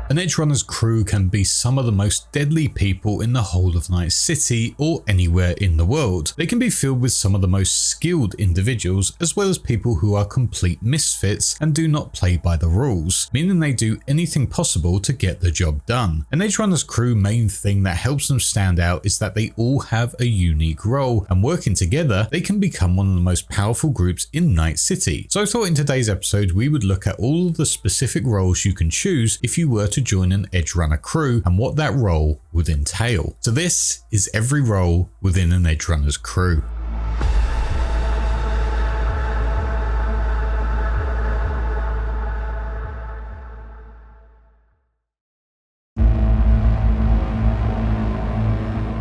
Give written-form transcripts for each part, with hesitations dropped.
An Edgerunners crew can be some of the most deadly people in the whole of Night City or anywhere in the world. They can be filled with some of the most skilled individuals as well as people who are complete misfits and do not play by the rules, meaning they do anything possible to get the job done. An Edgerunners crew main thing that helps them stand out is that they all have a unique role, and working together they can become one of the most powerful groups in Night City. So I thought in today's episode we would look at all of the specific roles you can choose if you were to join an Edgerunner crew and what that role would entail. So this is every role within an Edgerunners crew.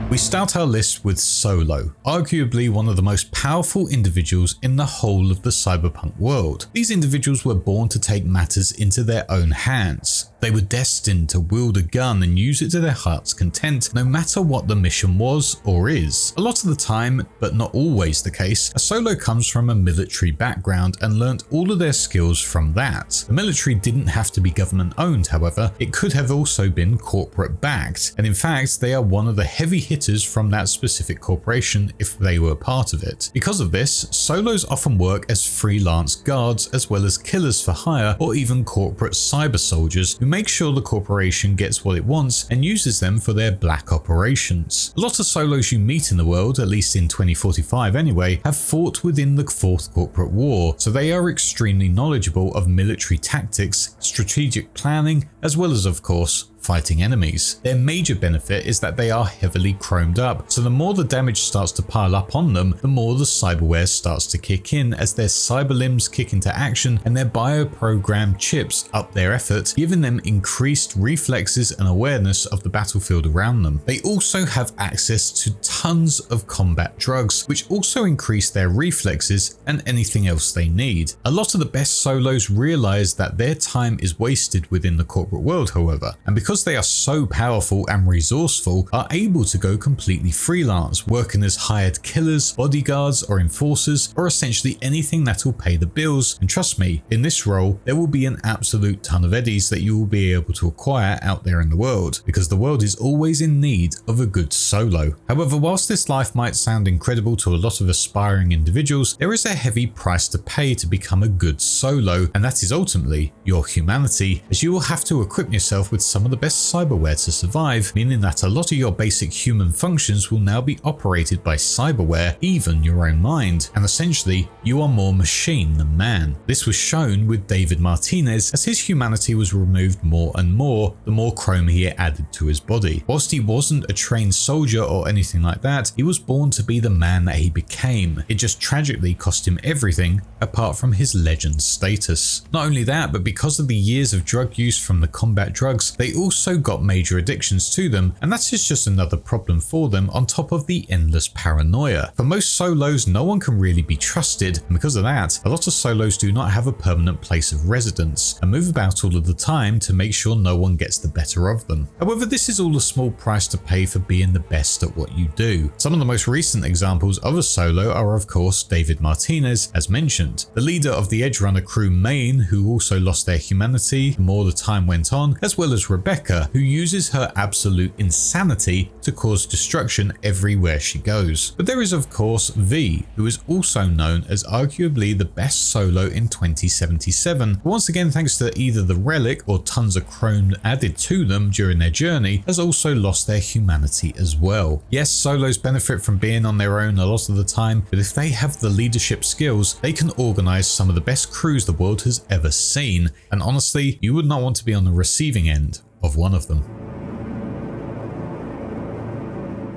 We start our list with Solo, arguably one of the most powerful individuals in the whole of the cyberpunk world. These individuals were born to take matters into their own hands. They were destined to wield a gun and use it to their heart's content, no matter what the mission was or is. A lot of the time, but not always the case, a Solo comes from a military background and learnt all of their skills from that. The military didn't have to be government owned, however, it could have also been corporate backed, and in fact they are one of the heavy hitters from that specific corporation if they were part of it. Because of this, Solos often work as freelance guards as well as killers for hire or even corporate cyber soldiers who make sure the corporation gets what it wants and uses them for their black operations. A lot of Solos you meet in the world, at least in 2045 anyway, have fought within the Fourth Corporate War, so they are extremely knowledgeable of military tactics, strategic planning, as well as of course fighting enemies. Their major benefit is that they are heavily chromed up, so the more the damage starts to pile up on them, the more the cyberware starts to kick in as their cyber limbs kick into action and their bioprogrammed chips up their effort, giving them increased reflexes and awareness of the battlefield around them. They also have access to tons of combat drugs, which also increase their reflexes and anything else they need. A lot of the best Solos realize that their time is wasted within the corporate world, however, and because they are so powerful and resourceful, are able to go completely freelance, working as hired killers, bodyguards or enforcers, or essentially anything that will pay the bills. And trust me, in this role there will be an absolute ton of eddies that you will be able to acquire out there in the world, because the world is always in need of a good Solo. However, whilst this life might sound incredible to a lot of aspiring individuals, there is a heavy price to pay to become a good Solo, and that is ultimately your humanity, as you will have to equip yourself with some of the best cyberware to survive, meaning that a lot of your basic human functions will now be operated by cyberware, even your own mind, and essentially you are more machine than man. This was shown with David Martinez as his humanity was removed more and more the more chrome he added to his body. Whilst he wasn't a trained soldier or anything like that, he was born to be the man that he became. It just tragically cost him everything apart from his legend status. Not only that, but because of the years of drug use from the combat drugs, they also got major addictions to them, and that is just another problem for them on top of the endless paranoia. For most Solos, no one can really be trusted, and because of that, a lot of Solos do not have a permanent place of residence and move about all of the time to make sure no one gets the better of them. However, this is all a small price to pay for being the best at what you do. Some of the most recent examples of a Solo are of course David Martinez, as mentioned, the leader of the Edgerunner crew main, who also lost their humanity the more the time went on, as well as Rebecca, who uses her absolute insanity to cause destruction everywhere she goes. But there is of course V, who is also known as arguably the best Solo in 2077, once again thanks to either the relic or tons of chrome added to them during their journey, has also lost their humanity as well. Yes, Solos benefit from being on their own a lot of the time, but if they have the leadership skills, they can organize some of the best crews the world has ever seen, and honestly, you would not want to be on the receiving end of one of them.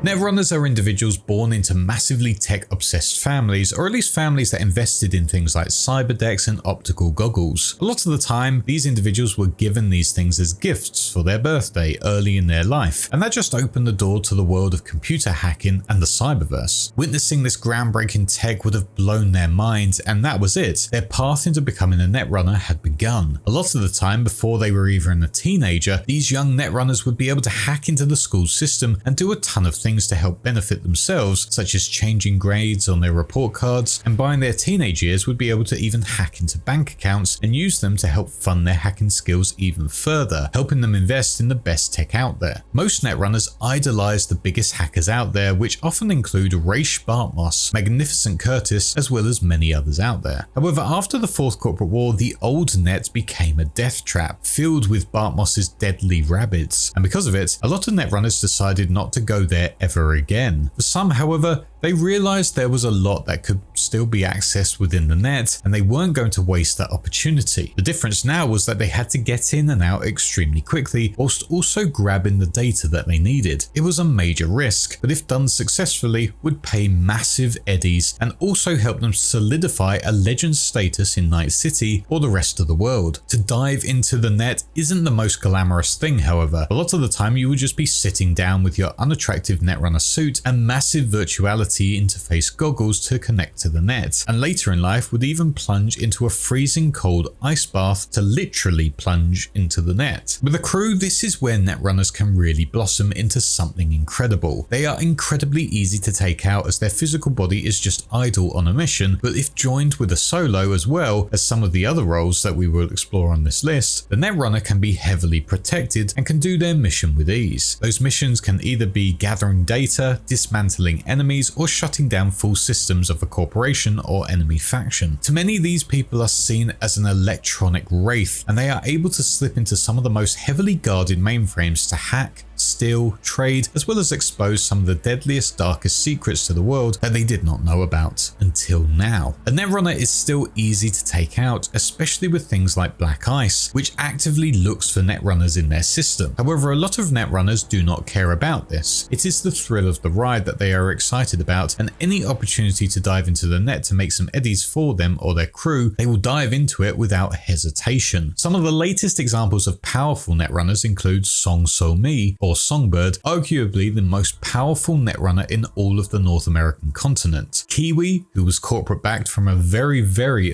Netrunners are individuals born into massively tech-obsessed families, or at least families that invested in things like cyberdecks and optical goggles. A lot of the time, these individuals were given these things as gifts for their birthday early in their life, and that just opened the door to the world of computer hacking and the cyberverse. Witnessing this groundbreaking tech would have blown their minds, and that was it. Their path into becoming a Netrunner had begun. A lot of the time, before they were even a teenager, these young Netrunners would be able to hack into the school system and do a ton of things things to help benefit themselves, such as changing grades on their report cards, and by their teenage years would be able to even hack into bank accounts and use them to help fund their hacking skills even further, helping them invest in the best tech out there. Most netrunners idolize the biggest hackers out there, which often include Raish Bartmoss, Magnificent Curtis, as well as many others out there. However, after the Fourth Corporate War, the old net became a death trap, filled with Bartmoss's deadly rabbits, and because of it, a lot of netrunners decided not to go there ever again. For some, however, they realized there was a lot that could still be accessed within the net, and they weren't going to waste that opportunity. The difference now was that they had to get in and out extremely quickly, whilst also grabbing the data that they needed. It was a major risk, but if done successfully, would pay massive eddies and also help them solidify a legend status in Night City or the rest of the world. To dive into the net isn't the most glamorous thing, however. A lot of the time you would just be sitting down with your unattractive Netrunner suit and massive virtuality interface goggles to connect to the net, and later in life would even plunge into a freezing cold ice bath to literally plunge into the net. With a crew, this is where netrunners can really blossom into something incredible. They are incredibly easy to take out as their physical body is just idle on a mission, but if joined with a solo as well as some of the other roles that we will explore on this list, the netrunner can be heavily protected and can do their mission with ease. Those missions can either be gathering data, dismantling enemies, or shutting down full systems of a corporation or enemy faction. To many, these people are seen as an electronic wraith, and they are able to slip into some of the most heavily guarded mainframes to hack, steal, trade, as well as expose some of the deadliest, darkest secrets to the world that they did not know about until now. A netrunner is still easy to take out, especially with things like Black Ice, which actively looks for netrunners in their system. However, a lot of netrunners do not care about this. It is the thrill of the ride that they are excited about, and any opportunity to dive into the net to make some eddies for them or their crew, they will dive into it without hesitation. Some of the latest examples of powerful netrunners include Song So Mi, or Songbird, arguably the most powerful netrunner in all of the North American continent. Kiwi, who was corporate backed from a very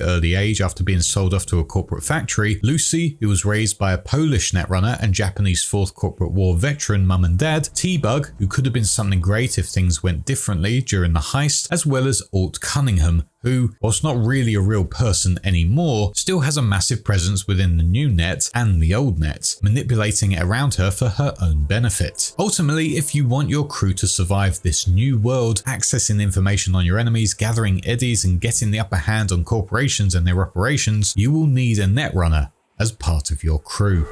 early age after being sold off to a corporate factory. Lucy, who was raised by a Polish netrunner and Japanese Fourth Corporate War veteran mum and dad. T-Bug, who could have been something great if things went differently during the heist, as well as Alt Cunningham, who, whilst not really a real person anymore, still has a massive presence within the new net and the old net, manipulating it around her for her own benefit. Ultimately, if you want your crew to survive this new world, accessing information on your enemies, gathering eddies, and getting the upper hand on corporations and their operations, you will need a netrunner as part of your crew.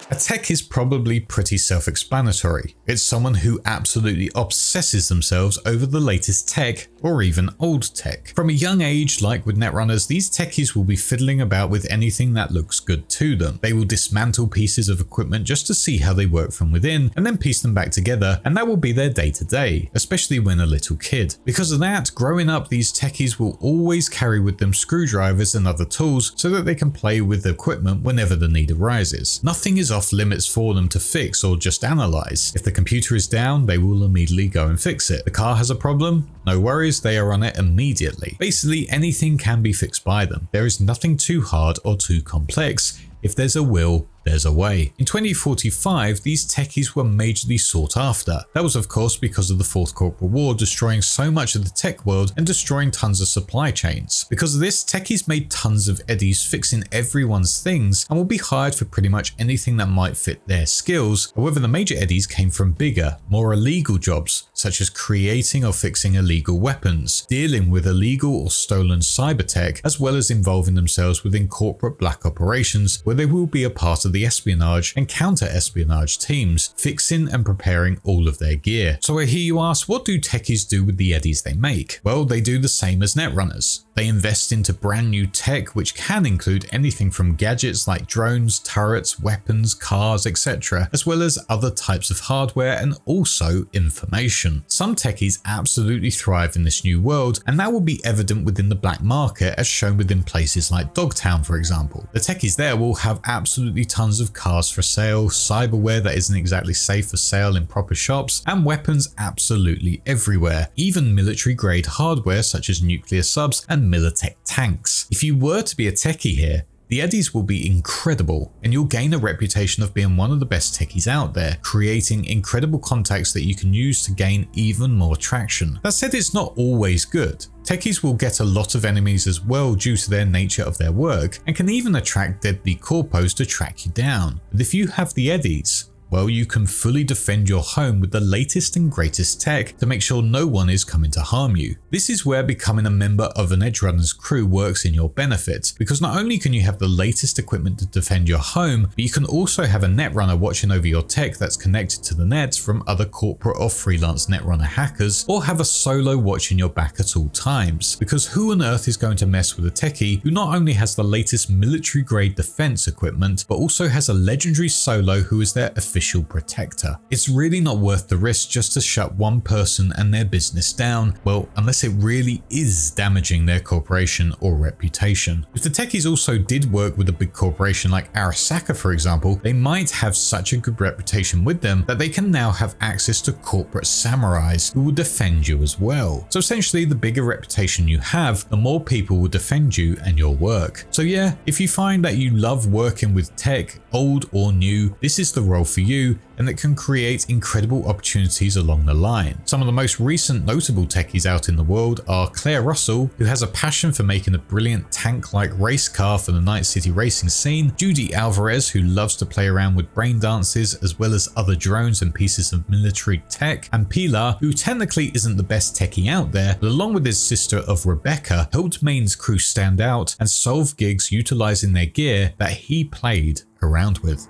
A tech is probably pretty self-explanatory. It's someone who absolutely obsesses themselves over the latest tech or even old tech. From a young age, like with netrunners, these techies will be fiddling about with anything that looks good to them. They will dismantle pieces of equipment just to see how they work from within and then piece them back together, and that will be their day-to-day, especially when a little kid. Because of that, growing up, these techies will always carry with them screwdrivers and other tools so that they can play with the equipment whenever the need arises. Nothing is off limits for them to fix or just analyze. If the computer is down, they will immediately go and fix it. The car has a problem? No worries, they are on it immediately. Basically, anything can be fixed by them. There is nothing too hard or too complex. If there's a will, there's a way. In 2045, these techies were majorly sought after. That was of course because of the Fourth Corporate War destroying so much of the tech world and destroying tons of supply chains. Because of this, techies made tons of eddies fixing everyone's things and will be hired for pretty much anything that might fit their skills. However, the major eddies came from bigger, more illegal jobs, such as creating or fixing illegal weapons, dealing with illegal or stolen cyber tech, as well as involving themselves within corporate black operations where they will be a part of the espionage and counter-espionage teams, fixing and preparing all of their gear. So I hear you ask, what do techies do with the eddies they make? Well, they do the same as netrunners. They invest into brand new tech, which can include anything from gadgets like drones, turrets, weapons, cars, etc., as well as other types of hardware and also information. Some techies absolutely thrive in this new world, and that will be evident within the black market as shown within places like Dogtown, for example. The techies there will have absolutely tons of cars for sale, cyberware that isn't exactly safe for sale in proper shops, and weapons absolutely everywhere, even military grade hardware such as nuclear subs and MedTech tanks. If you were to be a techie here, The Eddies will be incredible, and you'll gain a reputation of being one of the best techies out there, creating incredible contacts that you can use to gain even more traction. That said, it's not always good. Techies will get a lot of enemies as well due to their nature of their work, and can even attract deadly corpos to track you down. But if you have the Eddies, well, you can fully defend your home with the latest and greatest tech to make sure no one is coming to harm you. This is where becoming a member of an Edgerunners crew works in your benefit, because not only can you have the latest equipment to defend your home, but you can also have a Netrunner watching over your tech that's connected to the net from other corporate or freelance Netrunner hackers, or have a solo watching your back at all times, because who on earth is going to mess with a techie who not only has the latest military grade defense equipment, but also has a legendary solo who is their official protector. It's really not worth the risk just to shut one person and their business down, well, unless it really is damaging their corporation or reputation. If the techies also did work with a big corporation like Arasaka, for example, they might have such a good reputation with them that they can now have access to corporate samurais who will defend you as well. So essentially, the bigger reputation you have, the more people will defend you and your work. So yeah, if you find that you love working with tech, old or new, this is the role for you, and it can create incredible opportunities along the line. Some of the most recent notable techies out in the world are Claire Russell, who has a passion for making a brilliant tank-like race car for the Night City racing scene, Judy Alvarez, who loves to play around with brain dances as well as other drones and pieces of military tech, and Pilar, who technically isn't the best techie out there, but along with his sister of Rebecca, helped Maine's crew stand out and solve gigs utilizing their gear that he played around with.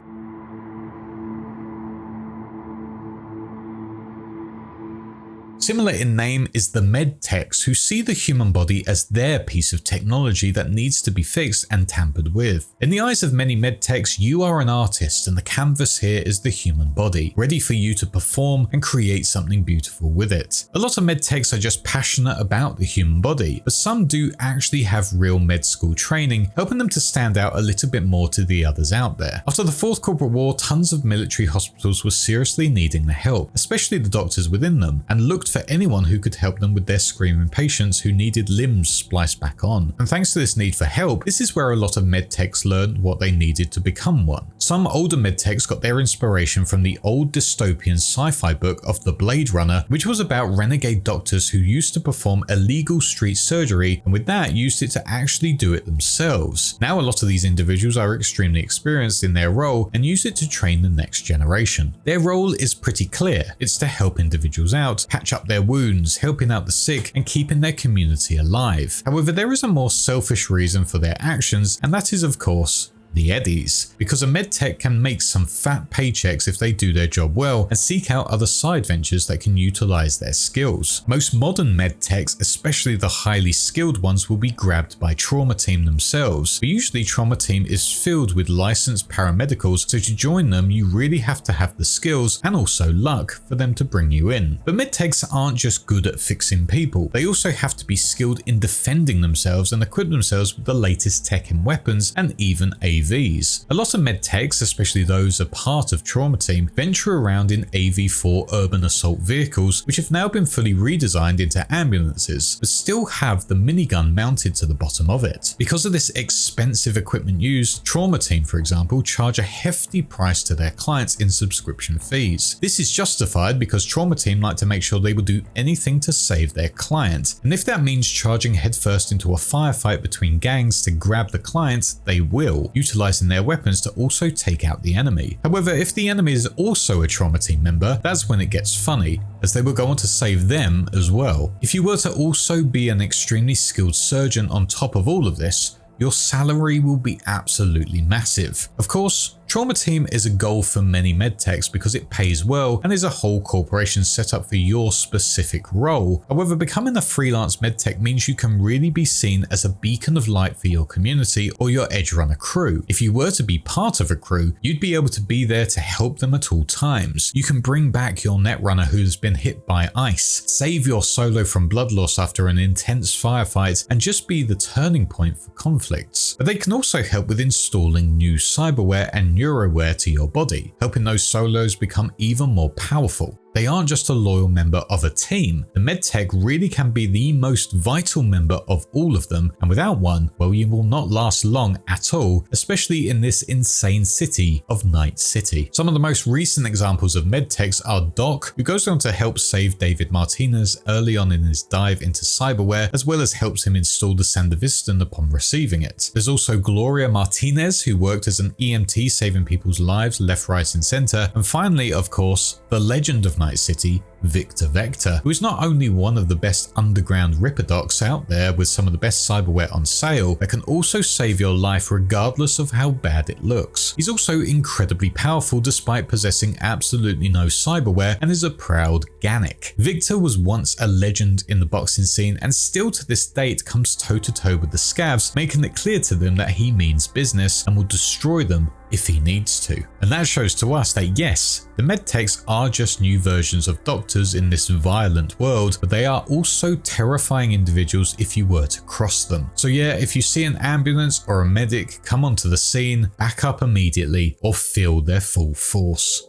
Similar in name is the MedTechs, who see the human body as their piece of technology that needs to be fixed and tampered with. In the eyes of many MedTechs, you are an artist, and the canvas here is the human body, ready for you to perform and create something beautiful with it. A lot of MedTechs are just passionate about the human body, but some do actually have real med school training, helping them to stand out a little bit more to the others out there. After the Fourth Corporate War, tons of military hospitals were seriously needing the help, especially the doctors within them, and looked for anyone who could help them with their screaming patients who needed limbs spliced back on. And thanks to this need for help, this is where a lot of medtechs learned what they needed to become one. Some older medtechs got their inspiration from the old dystopian sci-fi book of The Blade Runner, which was about renegade doctors who used to perform illegal street surgery, and with that used it to actually do it themselves. Now a lot of these individuals are extremely experienced in their role and use it to train the next generation. Their role is pretty clear. It's to help individuals out, patch up their wounds, helping out the sick, and keeping their community alive. However, there is a more selfish reason for their actions, and that is, of course, the Eddies, because a medtech can make some fat paychecks if they do their job well and seek out other side ventures that can utilize their skills. Most modern medtechs, especially the highly skilled ones, will be grabbed by trauma team themselves, but usually trauma team is filled with licensed paramedicals, so to join them you really have to have the skills and also luck for them to bring you in. But medtechs aren't just good at fixing people, they also have to be skilled in defending themselves and equip themselves with the latest tech and weapons, and even AVs. A lot of medtechs, especially those a part of Trauma Team, venture around in AV4 urban assault vehicles, which have now been fully redesigned into ambulances, but still have the minigun mounted to the bottom of it. Because of this expensive equipment used, Trauma Team, for example, charge a hefty price to their clients in subscription fees. This is justified because Trauma Team like to make sure they will do anything to save their client, and if that means charging headfirst into a firefight between gangs to grab the client, they will, utilizing their weapons to also take out the enemy. However, if the enemy is also a Trauma Team member, that's when it gets funny, as they will go on to save them as well. If you were to also be an extremely skilled surgeon on top of all of this, your salary will be absolutely massive. Of course, Trauma Team is a goal for many medtechs because it pays well and is a whole corporation set up for your specific role. However, becoming a freelance medtech means you can really be seen as a beacon of light for your community or your Edgerunner crew. If you were to be part of a crew, you'd be able to be there to help them at all times. You can bring back your Netrunner who's been hit by ice, save your solo from blood loss after an intense firefight, and just be the turning point for conflicts. But they can also help with installing new cyberware and neuroware to your body, helping those solos become even more powerful. They aren't just a loyal member of a team. The MedTech really can be the most vital member of all of them, and without one, well, you will not last long at all, especially in this insane city of Night City. Some of the most recent examples of MedTechs are Doc, who goes on to help save David Martinez early on in his dive into cyberware, as well as helps him install the Sandevistan upon receiving it. There's also Gloria Martinez, who worked as an EMT saving people's lives left, right and center. And finally, of course, the legend of Night City, Victor Vector, who is not only one of the best underground ripper docs out there with some of the best cyberware on sale, but can also save your life regardless of how bad it looks. He's also incredibly powerful despite possessing absolutely no cyberware and is a proud Gannic. Victor was once a legend in the boxing scene and still to this date comes toe to toe with the scavs, making it clear to them that he means business and will destroy them if he needs to. And that shows to us that yes, the MedTechs are just new versions of doctors in this violent world, but they are also terrifying individuals if you were to cross them. So yeah, if you see an ambulance or a medic come onto the scene, back up immediately or feel their full force.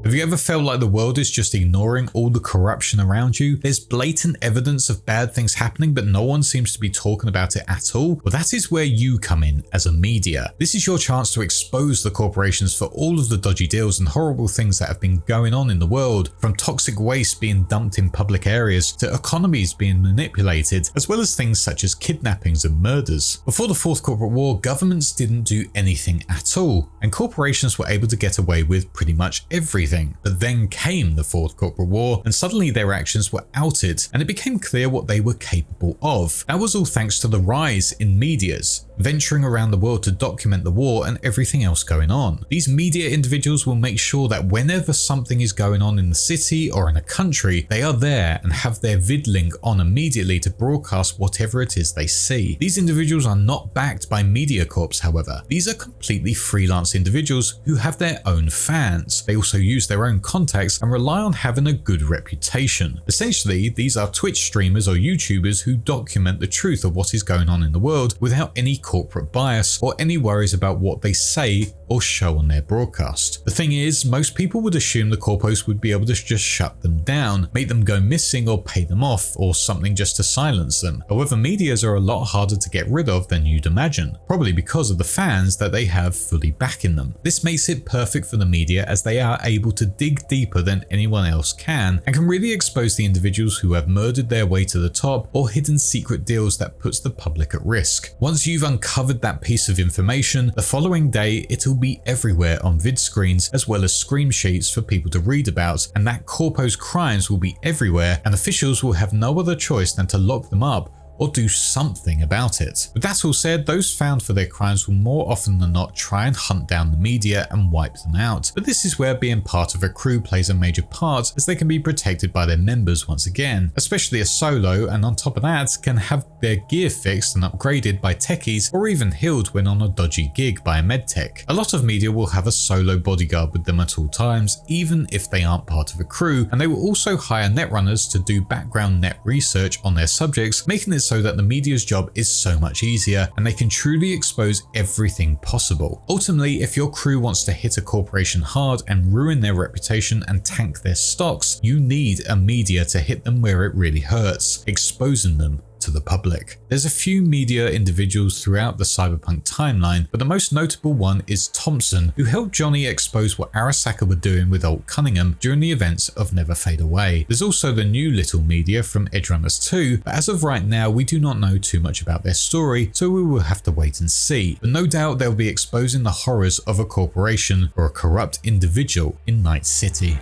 Have you ever felt like the world is just ignoring all the corruption around you? There's blatant evidence of bad things happening, but no one seems to be talking about it at all? Well, that is where you come in as a media. This is your chance to expose the corporations for all of the dodgy deals and horrible things that have been going on in the world, from toxic waste being dumped in public areas to economies being manipulated, as well as things such as kidnappings and murders. Before the Fourth Corporate War, governments didn't do anything at all, and corporations were able to get away with pretty much everything. But then came the Fourth Corporate War, and suddenly their actions were outed, and it became clear what they were capable of. That was all thanks to the rise in medias, venturing around the world to document the war and everything else going on. These media individuals will make sure that whenever something is going on in the city or in a country, they are there and have their vid link on immediately to broadcast whatever it is they see. These individuals are not backed by media corps, however. These are completely freelance individuals who have their own fans. They also use their own contacts and rely on having a good reputation. Essentially, these are Twitch streamers or YouTubers who document the truth of what is going on in the world without any corporate bias or any worries about what they say or show on their broadcast. The thing is, most people would assume the corpos would be able to just shut them down, make them go missing or pay them off or something just to silence them. However, medias are a lot harder to get rid of than you'd imagine, probably because of the fans that they have fully backing them. This makes it perfect for the media as they are able to dig deeper than anyone else can and can really expose the individuals who have murdered their way to the top or hidden secret deals that puts the public at risk. Once you've uncovered that piece of information, the following day it'll be everywhere on vid screens as well as screen sheets for people to read about, and that corpo's crimes will be everywhere and officials will have no other choice than to lock them up or do something about it. With that all said, those found for their crimes will more often than not try and hunt down the media and wipe them out. But this is where being part of a crew plays a major part, as they can be protected by their members once again, especially a solo, and on top of that can have their gear fixed and upgraded by techies or even healed when on a dodgy gig by a medtech. A lot of media will have a solo bodyguard with them at all times, even if they aren't part of a crew, and they will also hire netrunners to do background net research on their subjects, making it so that the media's job is so much easier and they can truly expose everything possible. Ultimately, if your crew wants to hit a corporation hard and ruin their reputation and tank their stocks, you need a media to hit them where it really hurts, exposing them to the public. There's a few media individuals throughout the Cyberpunk timeline, but the most notable one is Thompson, who helped Johnny expose what Arasaka were doing with Alt Cunningham during the events of Never Fade Away. There's also the new little media from Edgerunners 2, but as of right now we do not know too much about their story, so we will have to wait and see. But no doubt they'll be exposing the horrors of a corporation or a corrupt individual in Night City.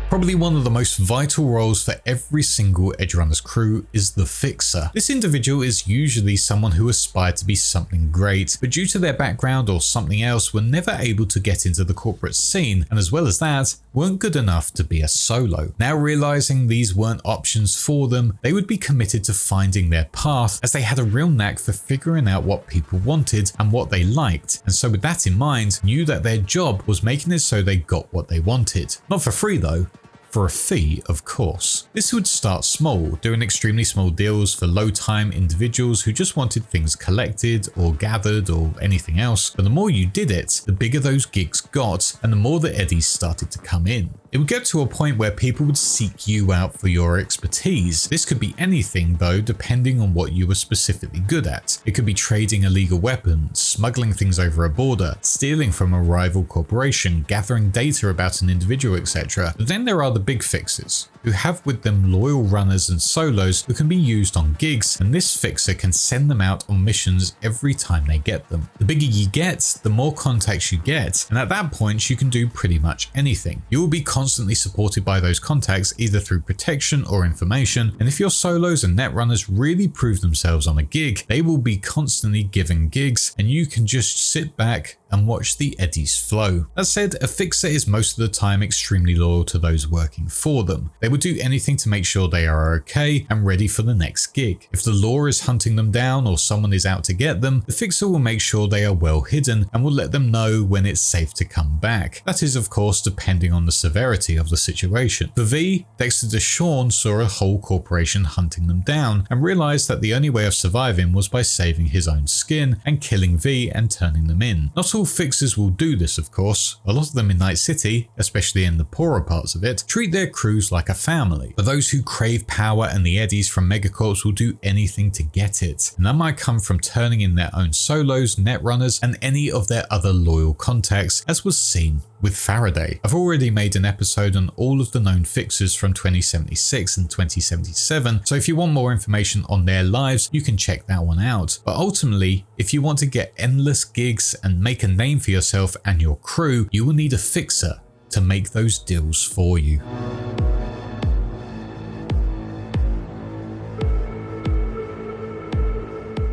Probably one of the most vital roles for every single Edgerunners crew is the Fixer. This individual is usually someone who aspired to be something great, but due to their background or something else were never able to get into the corporate scene, and as well as that, weren't good enough to be a solo. Now realizing these weren't options for them, they would be committed to finding their path, as they had a real knack for figuring out what people wanted and what they liked, and so with that in mind, knew that their job was making it so they got what they wanted. Not for free though, for a fee, of course. This would start small, doing extremely small deals for low-time individuals who just wanted things collected or gathered or anything else, but the more you did it, the bigger those gigs got and the more the eddies started to come in. It would get to a point where people would seek you out for your expertise. This could be anything though, depending on what you were specifically good at. It could be trading illegal weapons, smuggling things over a border, stealing from a rival corporation, gathering data about an individual, etc. But then there are the big fixers, who have with them loyal runners and solos who can be used on gigs, and this fixer can send them out on missions every time they get them. The bigger you get, the more contacts you get, and at that point you can do pretty much anything. You will be constantly supported by those contacts either through protection or information, and if your solos and netrunners really prove themselves on a gig, they will be constantly given gigs and you can just sit back and watch the eddies flow. That said, a fixer is most of the time extremely loyal to those working for them. They will do anything to make sure they are okay and ready for the next gig. If the law is hunting them down or someone is out to get them, the fixer will make sure they are well hidden and will let them know when it's safe to come back. That is of course depending on the severity of the situation. For V, Dexter Deshawn saw a whole corporation hunting them down and realized that the only way of surviving was by saving his own skin and killing V and turning them in. Not all fixers will do this, of course. A lot of them in Night City, especially in the poorer parts of it, treat their crews like a family. But those who crave power and the eddies from megacorps will do anything to get it. And that might come from turning in their own solos, netrunners, and any of their other loyal contacts, as was seen with Faraday. I've already made an episode on all of the known fixers from 2076 and 2077, so if you want more information on their lives, you can check that one out. But ultimately, if you want to get endless gigs and make a name for yourself and your crew, you will need a fixer to make those deals for you.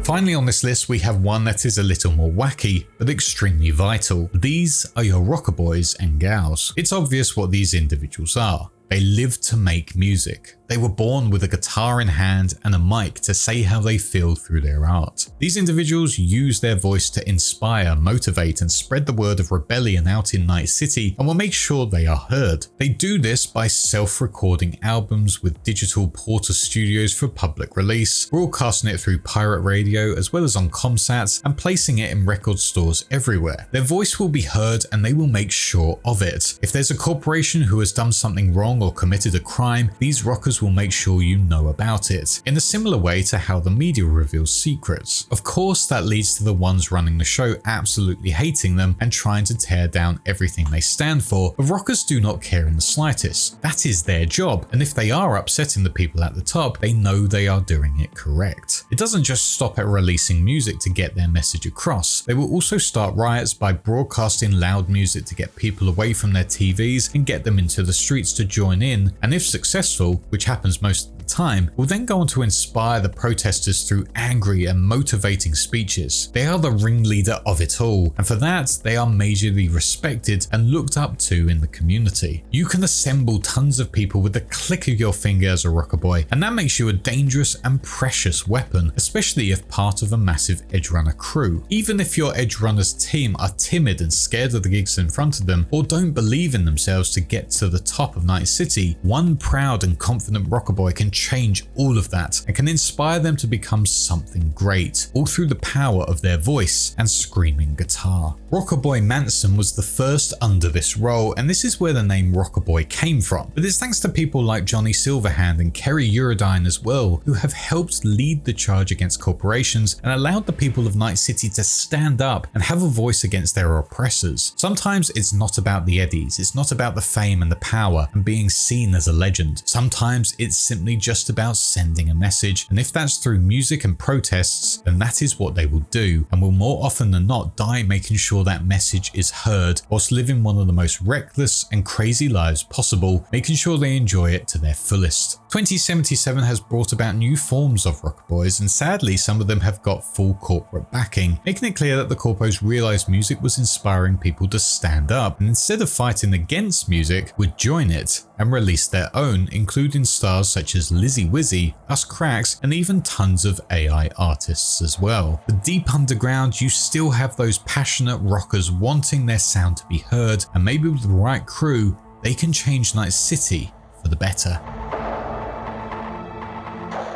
Finally on this list, we have one that is a little more wacky, but extremely vital. These are your rocker boys and gals. It's obvious what these individuals are. They live to make music. They were born with a guitar in hand and a mic to say how they feel through their art. These individuals use their voice to inspire, motivate, and spread the word of rebellion out in Night City and will make sure they are heard. They do this by self-recording albums with digital Porter Studios for public release, broadcasting it through pirate radio as well as on comsats, and placing it in record stores everywhere. Their voice will be heard and they will make sure of it. If there's a corporation who has done something wrong or committed a crime, these rockers will make sure you know about it, in a similar way to how the media reveals secrets. Of course, that leads to the ones running the show absolutely hating them and trying to tear down everything they stand for, but rockers do not care in the slightest. That is their job, and if they are upsetting the people at the top, they know they are doing it correct. It doesn't just stop at releasing music to get their message across. They will also start riots by broadcasting loud music to get people away from their TVs and get them into the streets to join in, and if successful, which happens most of the time, will then go on to inspire the protesters through angry and motivating speeches. They are the ringleader of it all, and for that they are majorly respected and looked up to in the community. You can assemble tons of people with the click of your finger as a rocker boy, and that makes you a dangerous and precious weapon, especially if part of a massive Edgerunner crew. Even if your Edgerunners team are timid and scared of the gigs in front of them, or don't believe in themselves to get to the top of Night City, one proud and confident rocker boy can change all of that and can inspire them to become something great, all through the power of their voice and screaming guitar. Rockerboy Manson was the first under this role, and this is where the name Rockerboy came from. But it's thanks to people like Johnny Silverhand and Kerry Eurodyne as well, who have helped lead the charge against corporations and allowed the people of Night City to stand up and have a voice against their oppressors. Sometimes it's not about the eddies, it's not about the fame and the power and being seen as a legend. Sometimes it's simply just about sending a message, and if that's through music and protests, then that is what they will do, and will more often than not die making sure that message is heard, whilst living one of the most reckless and crazy lives possible, making sure they enjoy it to their fullest. 2077 has brought about new forms of rocker boys, and sadly some of them have got full corporate backing, making it clear that the corpos realised music was inspiring people to stand up, and instead of fighting against music, would join it and release their own, including stars such as Lizzie Wizzy, Us Cracks, and even tons of AI artists as well. But deep underground, you still have those passionate rockers wanting their sound to be heard, and maybe with the right crew, they can change Night City for the better.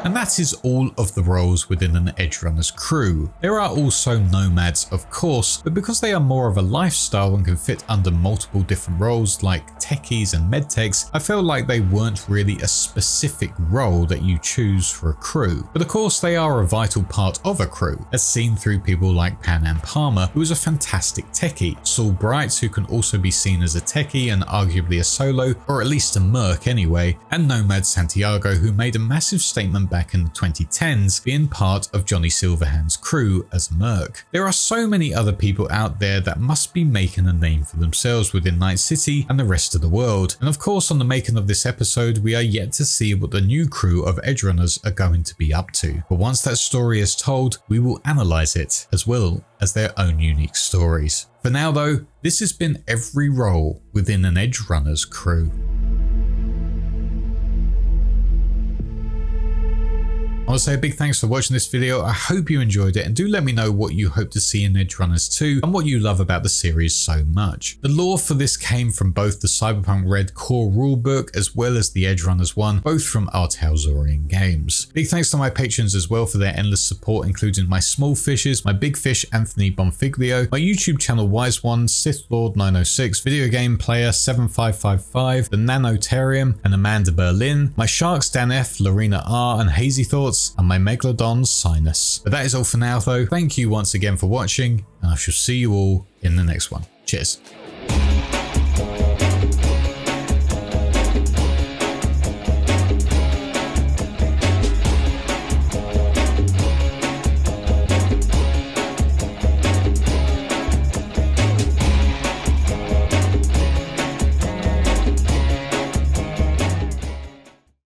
And that is all of the roles within an Edgerunners crew. There are also nomads, of course, but because they are more of a lifestyle and can fit under multiple different roles like techies and medtechs, I felt like they weren't really a specific role that you choose for a crew. But of course they are a vital part of a crew, as seen through people like Panam Palmer, who is a fantastic techie, Saul Bright, who can also be seen as a techie and arguably a solo, or at least a merc anyway, and Nomad Santiago, who made a massive statement back in the 2010s, being part of Johnny Silverhand's crew as a merc. There are so many other people out there that must be making a name for themselves within Night City and the rest of the world. And of course, on the making of this episode, we are yet to see what the new crew of Edgerunners are going to be up to. But once that story is told, we will analyze it as well as their own unique stories. For now though, this has been every role within an Edgerunners crew. I want to say a big thanks for watching this video. I hope you enjoyed it, and do let me know what you hope to see in Edgerunners 2 and what you love about the series so much. The lore for this came from both the Cyberpunk Red core rulebook as well as the Edgerunners 1, both from Artelzorian Games. Big thanks to my patrons as well for their endless support, including my small fishes, my big fish Anthony Bonfiglio, my YouTube channel Wise One, Sith Lord 906, Video Game Player 7555, the Nanotarium and Amanda Berlin, my sharks Dan F, Lorena R and Hazy Thoughts, and my Megalodon Sinus. But that is all for now though. Thank you once again for watching, and I shall see you all in the next one. Cheers.